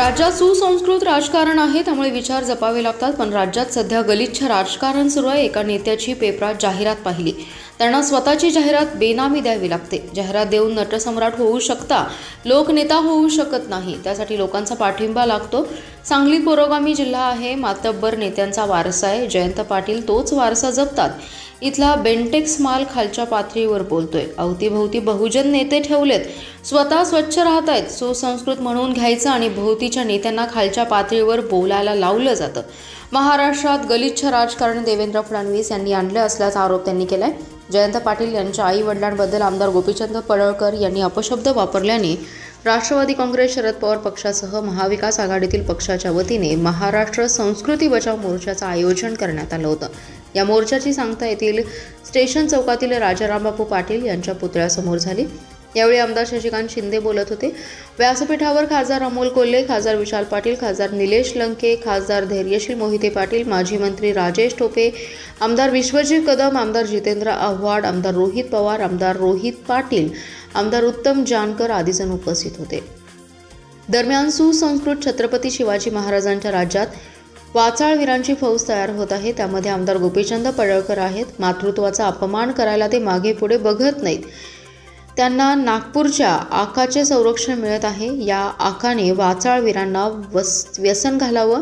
राज्यात सुसंस्कृत राजकारण आहे, त्यामुळे विचार जपावे लागतात. पण राज्यात सध्या गलिच्छ राजकारण सुरू आहे. एका नेत्याची पेपरात जाहिरात पाहिली. त्यांना स्वतःची जाहिरात बेनामी द्यावी लागते. जाहिरात देऊन नटसम्राट होऊ शकता, लोकनेता होऊ शकत नाही. त्यासाठी लोकांचा पाठिंबा लागतो. सांगलीत पुरोगामी जिल्हा आहे. मातब्बर नेत्यांचा वारसा आहे. जयंत पाटील तोच वारसा जपतात. इथला बेंटेक्स माल खालच्या पातळीवर बोलतोय. अवतीभोवती बहुजन नेते ठेवलेत. स्वतः स्वच्छ राहतायत. सुसंस्कृत म्हणून घ्यायचं आणि भोवतीच्या नेत्यांना खालच्या पातळीवर बोलायला लावलं जातं. महाराष्ट्रात गलिच्छ राजकारण देवेंद्र फडणवीस यांनी आणलं असल्याचा आरोप त्यांनी केलाय. जयंत पाटील यांच्या आई वडिलांबद्दल आमदार गोपीचंद पडळकर यांनी अपशब्द वापरल्याने राष्ट्रवादी काँग्रेस शरद पवार पक्षासह महाविकास आघाडीतील पक्षाच्या वतीने महाराष्ट्र संस्कृती बचाव मोर्चाचं आयोजन करण्यात आलं होतं. या मोर्चाची सांगता येथील स्टेशन चौकातील राजारामबापू पाटील यांच्या पुतळ्यासमोर झाली. यावेळी आमदार शशिकांत शिंदे बोलत होते. व्यासपीठावर खासदार अमोल कोल्हे, खासदार विशाल पाटील, खासदार निलेश लंके, खासदार धैर्यशील मोहिते पाटील, माजी मंत्री राजेश टोपे, आमदार विश्वजित कदम, आमदार जितेंद्र आव्हाड, आमदार रोहित पवार, आमदार रोहित पाटील, आमदार उत्तम जानकर आदी जण उपस्थित होते. दरम्यान सुसंस्कृत छत्रपती शिवाजी महाराजांच्या राज्यात वाचाळवीरांची फौज तयार होत आहे. त्यामध्ये आमदार गोपीचंद पडळकर आहेत. मातृत्वाचा अपमान करायला ते मागे पुढे बघत नाहीत. त्यांना नागपूरच्या आकाचे संरक्षण मिळत आहे. या आकाने वाचाळवीरांना व्यसन घालावं.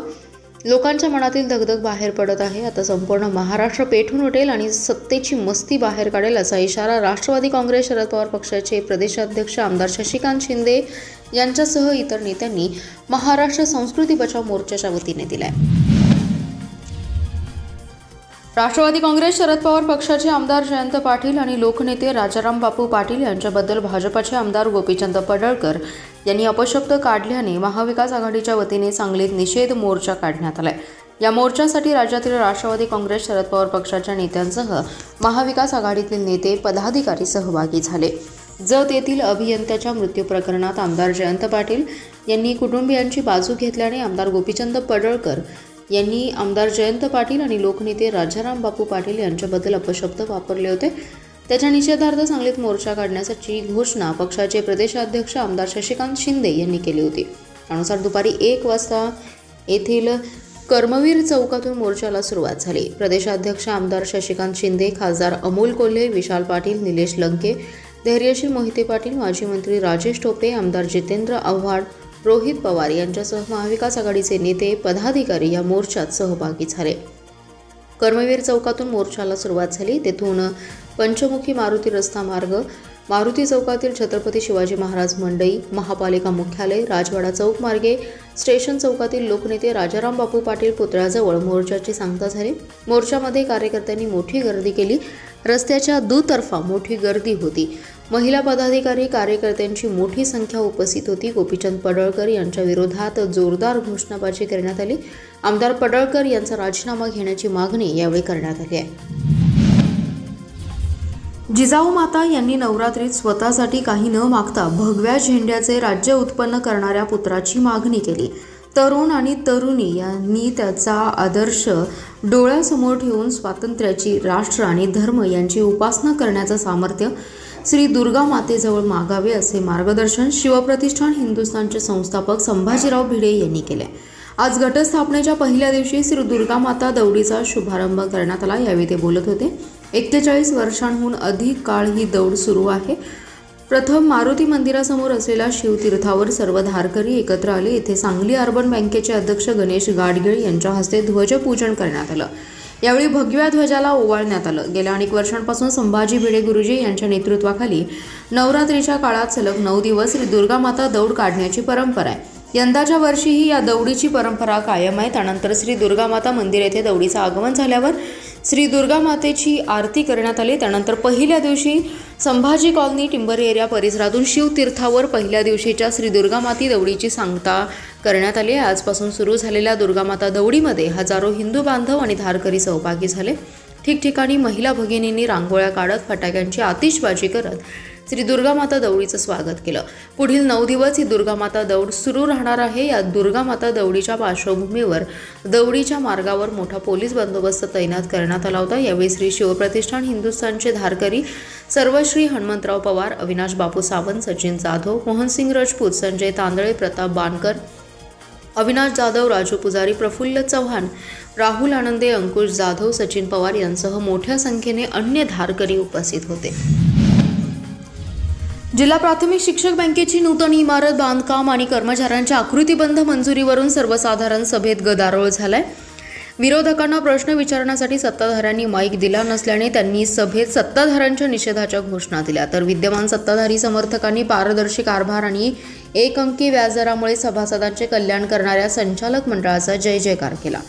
लोकांच्या मनातील दगदग बाहेर पडत आहे. आता संपूर्ण महाराष्ट्र पेटून उठेल आणि सत्तेची मस्ती बाहेर काढेल असा इशारा राष्ट्रवादी काँग्रेस शरद पवार पक्षाचे प्रदेशाध्यक्ष आमदार शशिकांत शिंदे यांच्यासह इतर नेत्यांनी महाराष्ट्र संस्कृती बचाव मोर्चाच्या वतीने दिलाय. राष्ट्रवादी काँग्रेस शरद पवार पक्षाचे आमदार जयंत पाटील आणि लोकनेते राजारामबापू पाटील यांच्याबद्दल भाजपाचे आमदार गोपीचंद पडळकर यांनी अपशब्द काढल्याने महाविकास आघाडीच्या वतीने सांगलीत निषेध मोर्चा काढण्यात आलाय. या मोर्चासाठी राज्यातील राष्ट्रवादी काँग्रेस शरद पवार पक्षाच्या नेत्यांसह महाविकास आघाडीतील नेते पदाधिकारी सहभागी झाले. जत येथील अभियंत्याच्या मृत्यू प्रकरणात आमदार जयंत पाटील यांनी कुटुंबियांची बाजू घेतल्याने आमदार गोपीचंद पडळकर यांनी आमदार जयंत पाटील आणि लोकनेते राजारामबापू पाटील यांच्याबद्दल अपशब्द वापरले होते. त्याच्या निषेधार्थ सांगलीत मोर्चा काढण्याची घोषणा पक्षाचे प्रदेशाध्यक्ष आमदार शशिकांत शिंदे यांनी केली होती. त्यानुसार दुपारी 1 वाजता येथील कर्मवीर चौकातून मोर्चाला सुरुवात झाली. प्रदेशाध्यक्ष आमदार शशिकांत शिंदे, खासदार अमोल कोल्हे, विशाल पाटील, निलेश लंके, धैर्यशील मोहिते पाटील, माजी मंत्री राजेश टोपे, आमदार जितेंद्र आव्हाड, रोहित पवार यांच्यासह महाविकास आघाडीचे नेते पदाधिकारी या मोर्चात सहभागी झाले. कर्मवीर चौकातून मोर्चाला सुरुवात झाली. तेथून पंचमुखी मारुती रस्ता मार्ग, मारुती चौकातील छत्रपती शिवाजी महाराज मंडई, महापालिका मुख्यालय, राजवाडा चौक मार्गे स्टेशन चौकातील लोकनेते राजारामबापू पाटील पुतळ्याजवळ मोर्चाची सांगता झाली. मोर्चामध्ये कार्यकर्त्यांनी मोठी गर्दी केली. रस्त्याच्या दुतर्फा मोठी गर्दी होती. महिला पदाधिकारी कार्यकर्त्यांची मोठी संख्या उपस्थित होती. गोपीचंद पडळकर यांच्या विरोधात जोरदार घोषणाबाजी करण्यात आली. आमदार पडळकर यांचा राजीनामा घेण्याची मागणी यावेळी करण्यात आली आहे. जिजाऊ माता यांनी नवरात्रीत स्वतःसाठी काही न मागता भगव्या झेंड्याचे राज्य उत्पन्न करणाऱ्या पुत्राची मागणी केली. तरुण आणि तरुणी यांनी त्याचा आदर्श डोळ्यासमोर ठेवून स्वातंत्र्याची, राष्ट्र आणि धर्म यांची उपासना करण्याचं सामर्थ्य श्री दुर्गा मातेजवळ मागावे असे मार्गदर्शन शिवप्रतिष्ठान हिंदुस्थानचे संस्थापक संभाजीराव भिडे यांनी केले. आज घटस्थापनेच्या पहिल्या दिवशी श्री दुर्गा माता दौडीचा शुभारंभ करण्यात आला. यावेळी ते बोलत होते. 41 वर्षांहून अधिक काळ ही दौड सुरू आहे. प्रथम मारुती मंदिरासमोर असलेल्या शिवतीर्थावर सर्व धारकरी एकत्र आले. येथे सांगली अर्बन बँकेचे अध्यक्ष गणेश गाडगीळ यांच्या हस्ते ध्वजपूजन करण्यात आलं. यावेळी भगव्या ध्वजाला ओवाळण्यात आलं. गेल्या अनेक वर्षांपासून संभाजी भिडे गुरुजी यांच्या नेतृत्वाखाली नवरात्रीच्या काळात सलग 9 दिवस श्री दुर्गा माता दौड काढण्याची परंपरा आहे. यंदाच्या वर्षीही या दौडीची परंपरा कायम आहे. त्यानंतर श्री दुर्गा माता मंदिर येथे दौडीचं आगमन झाल्यावर श्री दुर्गा मातेची आरती करण्यात आली. त्यानंतर पहिल्या दिवशी संभाजी कॉलनी, टिंबर एरिया परिसरातून शिवतीर्थावर पहिल्या दिवशीच्या श्री दुर्गा माती दौडीची सांगता करण्यात आली. आजपासून सुरू झालेल्या दुर्गा माता दौडीमध्ये हजारो हिंदू बांधव आणि धारकरी सहभागी झाले. ठिकठिकाणी महिला भगिनींनी रांगोळ्या काढत फटाक्यांची आतिषबाजी करत श्री दुर्गा माता दौडीचं स्वागत केलं. पुढील 9 दिवस ही दुर्गा माता दौड सुरू राहणार आहे. या दुर्गा माता दौडीच्या पार्श्वभूमीवर दौडीच्या मार्गावर मोठा पोलीस बंदोबस्त तैनात करण्यात आला होता. यावेळी श्री शिवप्रतिष्ठान हिंदुस्थानचे धारकरी सर्वश्री हनुमंतराव पवार, अविनाश बापू सावंत, सचिन जाधव, मोहनसिंग राजपूत, संजय तांदळे, प्रताप बानकर, अविनाश जाधव, राजू पुजारी, प्रफुल्ल चव्हाण, राहुल आनंदे, अंकुश जाधव, सचिन पवार यांसह मोठ्या संख्येने अन्य धारकरी उपस्थित होते. जिल्हा प्राथमिक शिक्षक बँकेची नूतन इमारत बांधकाम आणि कर्मचाऱ्यांच्या आकृतीबंध मंजुरीवरून सर्वसाधारण सभेत गदारोळ झालाय. विरोधकांना प्रश्न विचारण्यासाठी सत्ताधाऱ्यांनी माईक दिला नसल्याने त्यांनी सभेत सत्ताधाऱ्यांच्या निषेधाच्या घोषणा दिल्या. तर विद्यमान सत्ताधारी समर्थकांनी पारदर्शी कारभार आणि एक अंकी व्याजदरामुळे सभासदांचे कल्याण करणाऱ्या संचालक मंडळाचा जय जयकार केला.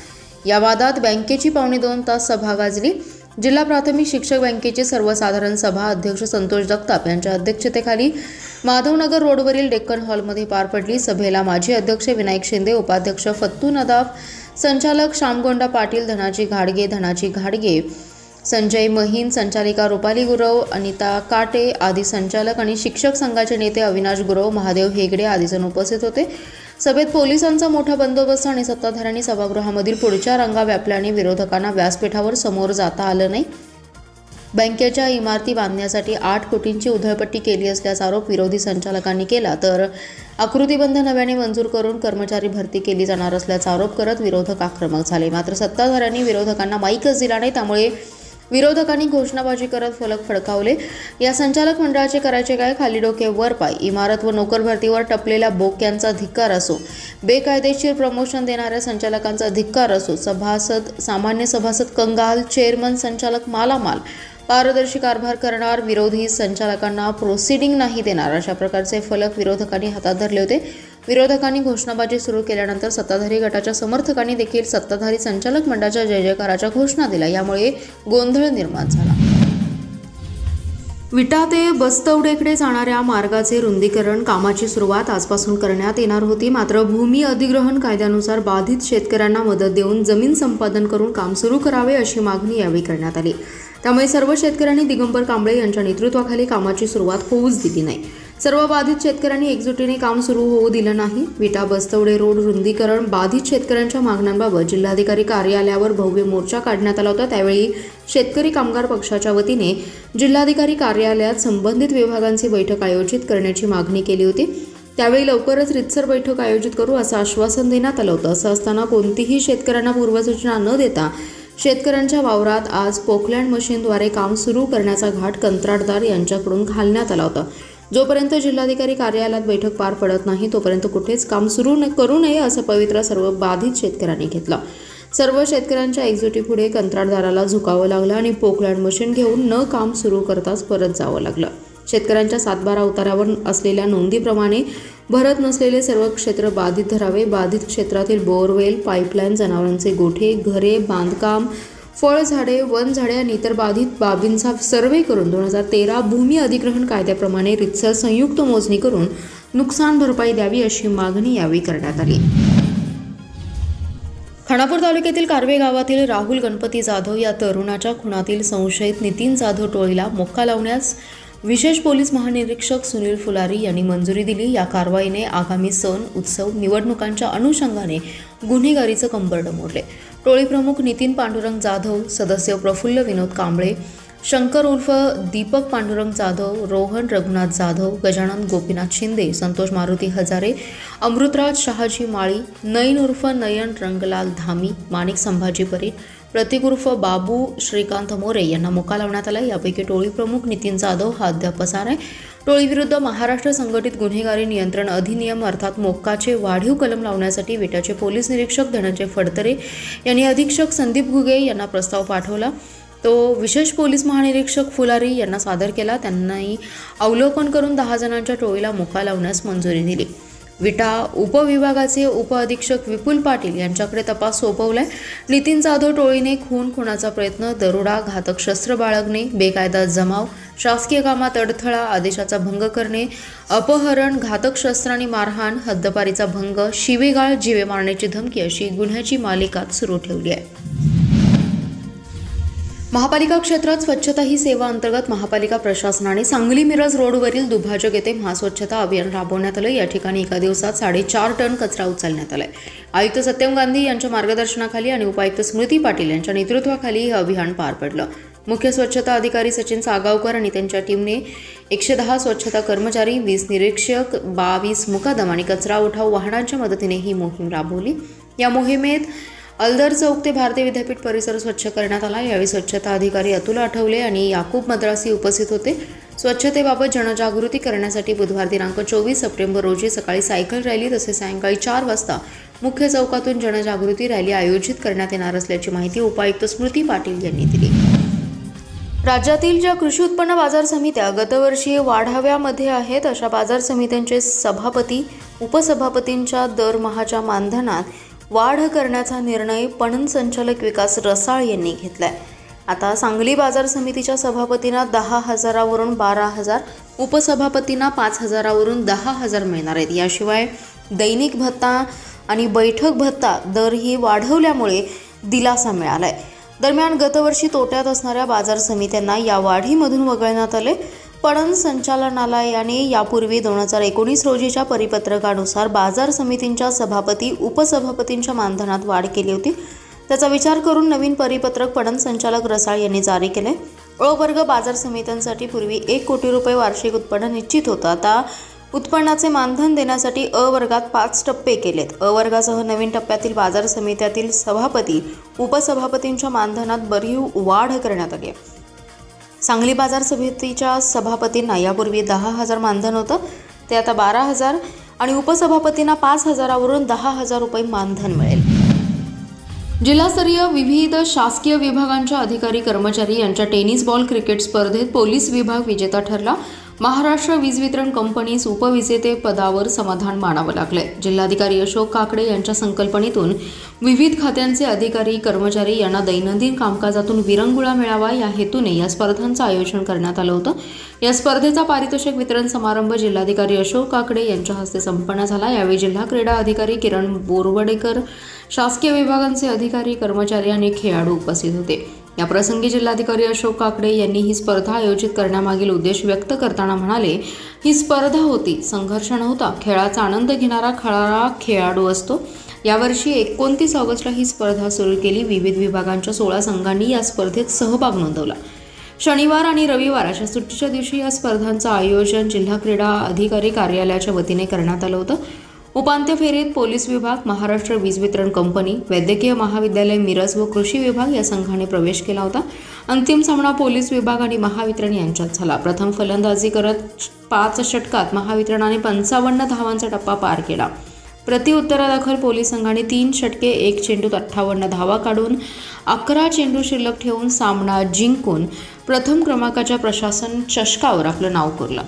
या वादात बँकेची 2.25 तास सभा गाजली. जिल्हा प्राथमिक शिक्षक बँकेची सर्वसाधारण सभा अध्यक्ष संतोष जगताप यांच्या अध्यक्षतेखाली माधवनगर रोडवरील डेक्कन हॉलमध्ये पार पडली. सभेला माजी अध्यक्ष विनायक शिंदे, उपाध्यक्ष फत्तू नदाफ, संचालक श्यामगोंडा पाटील, धनाजी घाडगे, संजय महिन, संचालिका रुपाली गुरव, अनिता काटे आदी संचालक आणि शिक्षक संघाचे नेते अविनाश गुरव, महादेव हेगडे आदी जण उपस्थित होते. सभेत पोलिसांचा मोठा बंदोबस्त आणि सत्ताधाऱ्यांनी सभागृहामधील पुढच्या रांगा व्यापल्याने विरोधकांना व्यासपीठावर समोर जाता आलं नाही. बँकेच्या इमारती बांधण्यासाठी 8 कोटींची उधळपट्टी केली असल्याचा आरोप विरोधी संचालकांनी केला. तर आकृतीबंध नव्याने मंजूर करून कर्मचारी भरती केली जाणार असल्याचा आरोप करत विरोधक आक्रमक झाले. मात्र सत्ताधाऱ्यांनी विरोधकांना माईकच दिला नाही. त्यामुळे विरोधकांनी घोषणाबाजी करत फलक फडकावले. या संचालक मंडळाचे करायचे काय? खाली डोके वर पाय. इमारत व नोकर भरतीवर टपलेल्या बोक्यांचा धिक्कार असो, बेकायदेशीर प्रमोशन देणाऱ्या संचालकांचा धिक्कार असो, सामान्य सभासद कंगाल, चेअरमन संचालक मालामाल, पारदर्शी कारभार करणार, विरोधी संचालकांना प्रोसिडिंग नाही देणार, अशा प्रकारचे फलक विरोधकांनी हातात धरले होते. विरोधकांनी घोषणाबाजी सुरू केल्यानंतर सत्ताधारी गटाच्या समर्थकांनी देखील सत्ताधारी संचालक मंडळाच्या जय जयकाराच्या घोषणा दिल्या. यामुळे गोंधळ निर्माण झाला. विटा ते बस्तवडेकडे जाणाऱ्या मार्गाचे रुंदीकरण कामाची सुरुवात आजपासून करण्यात येणार होती. मात्र भूमी अधिग्रहण कायद्यानुसार बाधित शेतकऱ्यांना मदत देऊन जमीन संपादन करून काम सुरू करावे अशी मागणी यावेळी करण्यात आली. त्यामुळे सर्व शेतकऱ्यांनी दिगंबर कांबळे यांच्या नेतृत्वाखाली कामाची सुरुवात होऊच दिली नाही. सर्व बाधित शेतकऱ्यांनी एकजुटीने काम सुरू होऊ दिलं नाही. विटा बस्तवडे रोड रुंदीकरण बाधित शेतकऱ्यांच्या मागण्यांबाबत जिल्हाधिकारी कार्यालयावर भव्य मोर्चा काढण्यात आला होता. त्यावेळी शेतकरी कामगार पक्षाच्या वतीने जिल्हाधिकारी कार्यालयात संबंधित विभागांची बैठक आयोजित करण्याची मागणी केली होती. त्यावेळी लवकरच रितसर बैठक आयोजित करू असं आश्वासन देण्यात आलं होतं. असं असताना कोणतीही शेतकऱ्यांना पूर्वसूचना न देता शेतकऱ्यांच्या वावरात आज पोकलँड मशीनद्वारे काम सुरू करण्याचा घाट कंत्राटदार यांच्याकडून घालण्यात आला होता. जोपर्यंत जिल्हाधिकारी कार्यालयात बैठक पार पडत नाही तोपर्यंत कुठेच काम सुरू करू नये असं पवित्रा सर्व बाधित शेतकऱ्यांनी घेतला. सर्व शेतकऱ्यांच्या एकजुटीपुढे कंत्राटदाराला झुकावं लागलं आणि पोकलँड मशीन घेऊन न काम सुरू करताच परत जावं लागलं. शेतकऱ्यांच्या 7/12 उतार्यावर असलेल्या नोंदीप्रमाणे भरत नसलेले सर्व क्षेत्र बाधित धरावे. बाधित क्षेत्रातील बोअरवेल, पाईपलाईन, जनावरांचे गोठे, घरे, बांधकाम, फळझाडे, वनझाडे आणि इतर बाधित बाबींचा सर्वे करून 2013 भूमी अधिग्रहण कायद्याप्रमाणे रितसर संयुक्त मोजणी करून नुकसान भरपाई द्यावी अशी मागणी यावेळी करण्यात आली. खानापूर तालुक्यातील कारवे गावातील राहुल गणपती जाधव या तरुणाच्या खुनातील संशयित नितीन जाधव टोळीला मोक्का लावण्यास विशेष पोलीस महानिरीक्षक सुनील फुलारी यांनी मंजुरी दिली. या कारवाईने आगामी सण, उत्सव, निवडणुकांच्या अनुषंगाने गुन्हेगारीचं कंबरडं मोडले. टोळी प्रमुख नितीन पांडुरंग जाधव, सदस्य प्रफुल्ल विनोद कांबळे, शंकर उर्फ दीपक पांडुरंग जाधव, रोहन रघुनाथ जाधव, गजानन गोपीनाथ शिंदे, संतोष मारुती हजारे, अमृतराज शहाजी माळी, नयन उर्फ नयन रंगलाल धामी, माणिक संभाजी परीट, प्रतीक उर्फ बाबू श्रीकांत मोरे यांना मोक्का लावण्यात आला. यापैकी टोळी प्रमुख नितीन जाधव हा अद्याप पसार आहे. टोळीविरुद्ध महाराष्ट्र संघटित गुन्हेगारी नियंत्रण अधिनियम अर्थात मोक्काचे वाढीव कलम लावण्यासाठी विट्याचे पोलीस निरीक्षक धनंजय फडतरे यांनी अधीक्षक संदीप घुगे यांना प्रस्ताव पाठवला. तो विशेष पोलीस महानिरीक्षक फुलारी यांना सादर केला. त्यांनाही अवलोकन करून 10 जणांच्या टोळीला मोक्का लावण्यास मंजुरी दिली. विटा उपविभागाचे उपअधीक्षक विपुल पाटील यांच्याकडे तपास सोपवलाय. नितीन जाधव टोळीने खुनाचा प्रयत्न, दरोडा, घातक शस्त्र बाळगणे, बेकायदा जमाव, शासकीय कामात अडथळा, आदेशाचा भंग करणे, अपहरण, घातक शस्त्रांनी मारहाण, हद्दपारीचा भंग, शिवेगाळ, जीवे मारण्याची धमकी अशी गुन्ह्याची मालिका सुरू ठेवली आहे. महापालिका क्षेत्रात स्वच्छता ही सेवा अंतर्गत महापालिका प्रशासनाने सांगली मिरज रोडवरील दुभाजक येथे महास्वच्छता अभियान राबवण्यात आलं. या ठिकाणी एका दिवसात 4.5 टन कचरा उचलण्यात आलाय. आयुक्त सत्यम गांधी यांच्या मार्गदर्शनाखाली आणि उपायुक्त स्मृती पाटील यांच्या नेतृत्वाखाली हे अभियान पार पडलं. मुख्य स्वच्छता अधिकारी सचिन सागावकर आणि त्यांच्या टीमने 110 स्वच्छता कर्मचारी, 20 निरीक्षक, 22 मुकादम आणि कचरा उठाव वाहनांच्या मदतीने ही मोहीम राबवली। या मोहिमेत अलदर चौक ते भारतीय विद्यापीठ परिसर स्वच्छ करण्यात आला। यावेळी स्वच्छता अधिकारी अतुल आठवले आणि याकूब मद्रासी उपस्थित होते। स्वच्छतेबाबत जनजागृती करण्यासाठी बुधवार दिनांक 24 सप्टेंबर रोजी सकाळी सायकल रॅली तसेच सायंकाळी 4 वाजता मुख्य चौकातून जनजागृती रॅली आयोजित करण्यात येणार असल्याची माहिती उपायुक्त स्मृती पाटील यांनी दिली। राज्यातील ज्या कृषी उत्पन्न बाजार समित्या गतवर्षी वाढाव्यामध्ये आहेत अशा बाजार समित्यांचे सभापती, उपसभापतींच्या दरमहाच्या मानधनात वाढ करण्याचा निर्णय पणन संचालक विकास रसाळ यांनी घेतलाय। आता सांगली बाजार समितीच्या सभापतींना 10,000 वरून 12,000, उपसभापतींना 5,000 वरून 10,000 मिळणार आहेत। याशिवाय दैनिक भत्ता आणि बैठक भत्ता दरही वाढवल्यामुळे दिलासा मिळालाय। दरम्यान गतवर्षी तोट्यात असणाऱ्या बाजार समित्यांना या वाढीमधून वगळण्यात आले। पणन संचालनालयाने यापूर्वी 2019 रोजीच्या परिपत्रकानुसार बाजार समितींच्या सभापती, उपसभापतींच्या मानधनात वाढ केली होती। त्याचा विचार करून नवीन परिपत्रक पणन संचालक रसाळ यांनी जारी केले। अ वर्ग बाजार समित्यांसाठी पूर्वी 1 कोटी रुपये वार्षिक उत्पन्न निश्चित होतं। आता उत्पन्नाचे मानधन देण्यासाठी अ वर्गात 5 टप्पे केलेत। अ वर्गासह नवीन टप्प्यातील बाजार समित्यातील सभापती, उपसभापतींच्या मानधनात भरीव वाढ करण्यात आली आहे। सांगली बाजार समितीच्या सभापतींना यापूर्वी 10,000 मानधन होतं, ते आता 12,000 आणि उपसभापतींना 5,000 वरून 10,000 रुपये मानधन मिळेल। जिल्हास्तरीय विविध शासकीय विभागांच्या अधिकारी कर्मचारी यांच्या टेनिस बॉल क्रिकेट स्पर्धेत पोलीस विभाग विजेता ठरला। महाराष्ट्र वीज वितरण कंपनीस उपविजेते पदावर समाधान मानावं लागलंय। जिल्हाधिकारी अशोक काकडे यांच्या संकल्पनेतून विविध खात्यांचे अधिकारी कर्मचारी यांना दैनंदिन कामकाजातून विरंगुळा मिळावा या हेतूने या स्पर्धांचं आयोजन करण्यात आलं होतं। या स्पर्धेचा पारितोषिक वितरण समारंभ जिल्हाधिकारी अशोक काकडे यांच्या हस्ते संपन्न झाला। यावेळी जिल्हा क्रीडा अधिकारी किरण बोरवडेकर, शासकीय विभागांचे अधिकारी, कर्मचारी आणि खेळाडू उपस्थित होते। या प्रसंगी जिल्हाधिकारी अशोक काकडे यांनी ही स्पर्धा आयोजित करण्यामागील उद्देश व्यक्त करताना म्हणाले, ही स्पर्धा होती, संघर्ष नव्हता, खेळाचा आनंद घेणारा खरा खेळाडू असतो। यावर्षी 29 ऑगस्टला ही स्पर्धा सुरू केली। विविध विभागांच्या 16 संघांनी या स्पर्धेत सहभाग नोंदवला। शनिवार आणि रविवार अशा सुट्टीच्या दिवशी या स्पर्धांचं आयोजन जिल्हा क्रीडा अधिकारी कार्यालयाच्या वतीने करण्यात आलं होतं। उपांत्य फेरीत पोलीस विभाग, महाराष्ट्र वीज वितरण कंपनी, वैद्यकीय महाविद्यालय मिरज व कृषी विभाग या संघाने प्रवेश केला होता। अंतिम सामना पोलीस विभाग आणि महावितरण यांच्यात झाला। प्रथम फलंदाजी करत 5 षटकात महावितरणाने 55 धावांचा टप्पा पार केला। प्रतिउत्तरादाखल पोलीस संघाने 3 षटके 1 चेंडूत 58 धावा काढून 11 चेंडू शिल्लक ठेवून सामना जिंकून प्रथम क्रमांकाच्या प्रशासन चषकावर आपलं नाव कोरलं।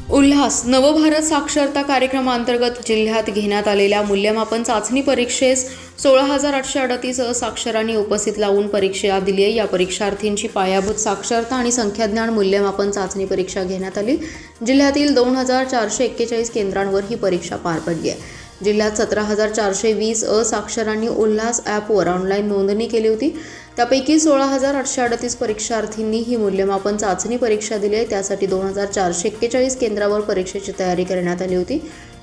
उल्हास नवभारत साक्षरता कार्यक्रमाअंतर्गत जिल्ह्यात घेण्यात आलेल्या मूल्यमापन चाचणी परीक्षेस 16,838 असाक्षरांनी उपस्थित लावून परीक्षा दिली आहे। या परीक्षार्थींची पायाभूत साक्षरता आणि संख्याज्ञान मूल्यमापन चाचणी परीक्षा घेण्यात आली। जिल्ह्यातील 2,441 केंद्रांवर ही परीक्षा पार पडली आहे। जिल्ह्यात 17,420 असाक्षरांनी उल्हास ॲपवर ऑनलाईन नोंदणी केली होती। त्यापैकी 16,838 परीक्षार्थींनी ही मूल्यमापन चाचणी परीक्षा दिली आहे। त्यासाठी 2,441 केंद्रावर परीक्षेची तयारी करण्यात आली होती।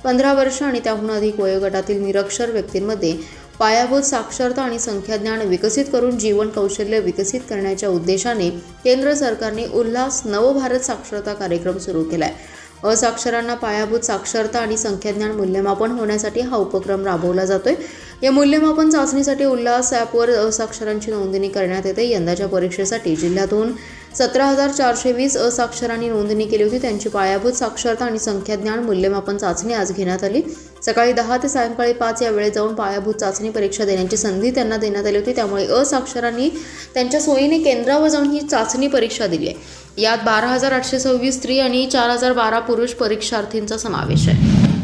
15 वर्ष आणि त्याहून अधिक वयोगटातील निरक्षर व्यक्तींमध्ये पायाभूत साक्षरता आणि संख्याज्ञान विकसित करून जीवन कौशल्य विकसित करण्याच्या उद्देशाने केंद्र सरकारने उल्हास नवभारत साक्षरता कार्यक्रम सुरू केला आहे। असाक्षरांना पायाभूत साक्षरता आणि संख्याज्ञान मूल्यमापन होण्यासाठी हा उपक्रम राबवला जातोय। या मूल्यमापन चाचणीसाठी उल्हास ॲपवर असाक्षरांची नोंदणी करण्यात येते। यंदाच्या परीक्षेसाठी जिल्ह्यातून 17,420 असाक्षरांनी नोंदणी केली होती। त्यांची पायाभूत साक्षरता आणि संख्याज्ञान मूल्यमापन चाचणी आज घेण्यात आली। सकाळी 10 ते सायंकाळी 5 या वेळेत जाऊन पायाभूत चाचणी परीक्षा देण्याची संधी त्यांना देण्यात आली होती। त्यामुळे असाक्षरांनी त्यांच्या सोयीने केंद्रावर जाऊन ही चाचणी परीक्षा दिली आहे। यात 12,826 स्त्री आणि 4,012 पुरुष परीक्षार्थींचा समावेश आहे।